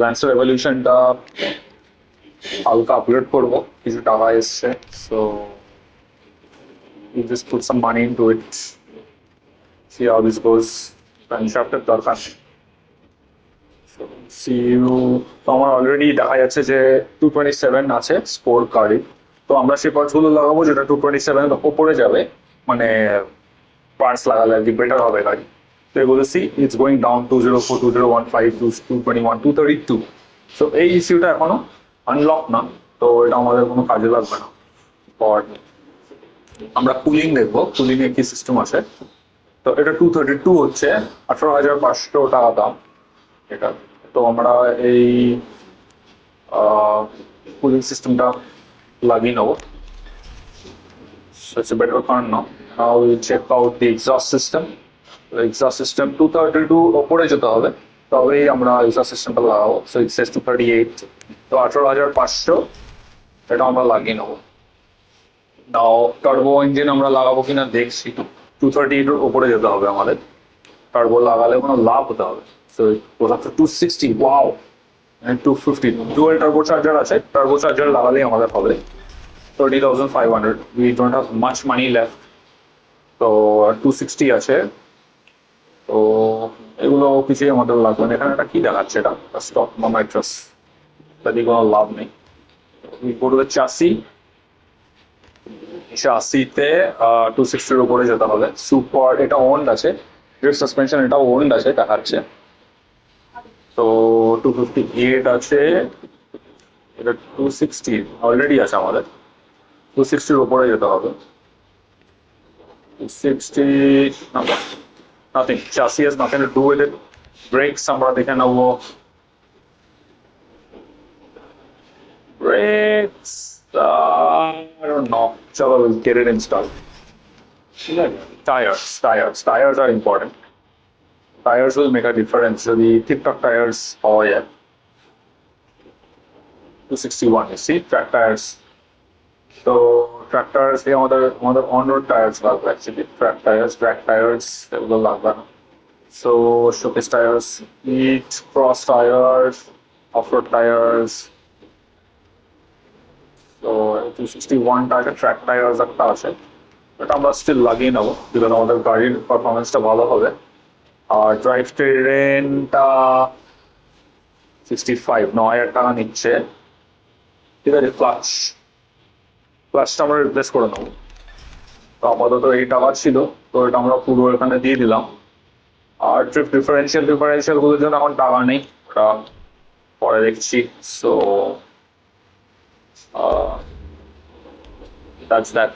Lancer এভলিউশনটা হালকা upgrade করবো, কিছু টাকা এসছে, so you just put some money into it, see how this goes. ক্র্যাঙ্কশ্যাফটের দরকার নেই। সিইউ তো আমার অলরেডি দেখা যাচ্ছে যে 227 আছে স্পোর্ট গাড়ি। তো আমরা সেই পার্টসগুলো লাগাবো যেটা 227 ওপরে যাবে, মানে পার্টস লাগালে আর কি বেটার হবে গাড়ি। তো এগুলো see it's going down 204, 2015, 221, 232। So এই ইস্যুটা এখনো আনলক না, তো এটা আমাদের কোনো কাজে লাগবে না। বাট আমরা কুলিং দেখবো, কুলিং এর কি সিস্টেম আছে। তো এটা 232 হচ্ছে, 18,500 টাকা দাম এটা। তো আমরা এই কুলিং সিস্টেমটা লাগিয়ে নেবো। So it's a better car now. Now we'll check out the exhaust system. The exhaust system 232 ওপরে যেতে হবে, তবেই আমরা exhaust systemটা লাগাবো। So it says 238, তো 18,500 এটা আমরা লাগিয়ে নেবো। নাও টার্বো ইঞ্জিন আমরা লাগাবো কিনা দেখছি। 238 এর উপরে যেতে হবে আমাদের, টার্বো লাগালে কোনো লাভ হতে হবে। So it goes up to 260, wow, and 250 dual turbo charger আছে, টার্বো চার্জার লাগালেই আমাদের হবে 30,500. We don't have much money left, তো 260 আছে। তো এগুলো কিছুই আমাদের লাগবে না। এখানে একটা কি দেখাচ্ছে, এটা স্টক মাইট্রাস, তাদের কোনো লাভ নেই। গরুর চাষি, চাষিতে 260 উপরে যেতে হবে। সুপার এটা ওন্ড আছে, রেড সাসপেনশন এটা ওন্ড আছে দেখাচ্ছে। তো 258 আছে, এটা 260 অলরেডি আছে আমাদের, 260 উপরে যেতে হবে। 260 nothing, chassis has nothing to do with it. Brakes আমরা দেখে নেবো, brakes I don't know, চলো we'll get it installed. Tires are important. Tires will make a difference যদি ঠিকঠাক tires পাওয়া যায়। 261, you see, track tires. So track tires এই আমাদের on road tires লাগবে actually, track tires, drag tires এগুলো লাগবে না। So showcase tires, heat, cross tires, off-road tires. So 261 টাকা ট্র্যাক টায়ার্স একটা আছে, এটা আমরা স্টিল লাগিয়ে নেবো বিকজ আমাদের গাড়ির পারফরমেন্সটা ভালো হবে। আর ড্রাইভ ট্রেনটা 65, 9,000 টাকা নিচ্ছে। ঠিক আছে, ক্লাচটা আমরা রিপ্লেস করে নেবো। তো আপাতত এই টাকা ছিল, তো এটা আমরা পুরো এখানে দিয়ে দিলাম। আর ট্রিপ ডিফারেন্সিয়াল গুলোর জন্য এখন টাকা নেই, ওটা পরে দেখছি। So that's that.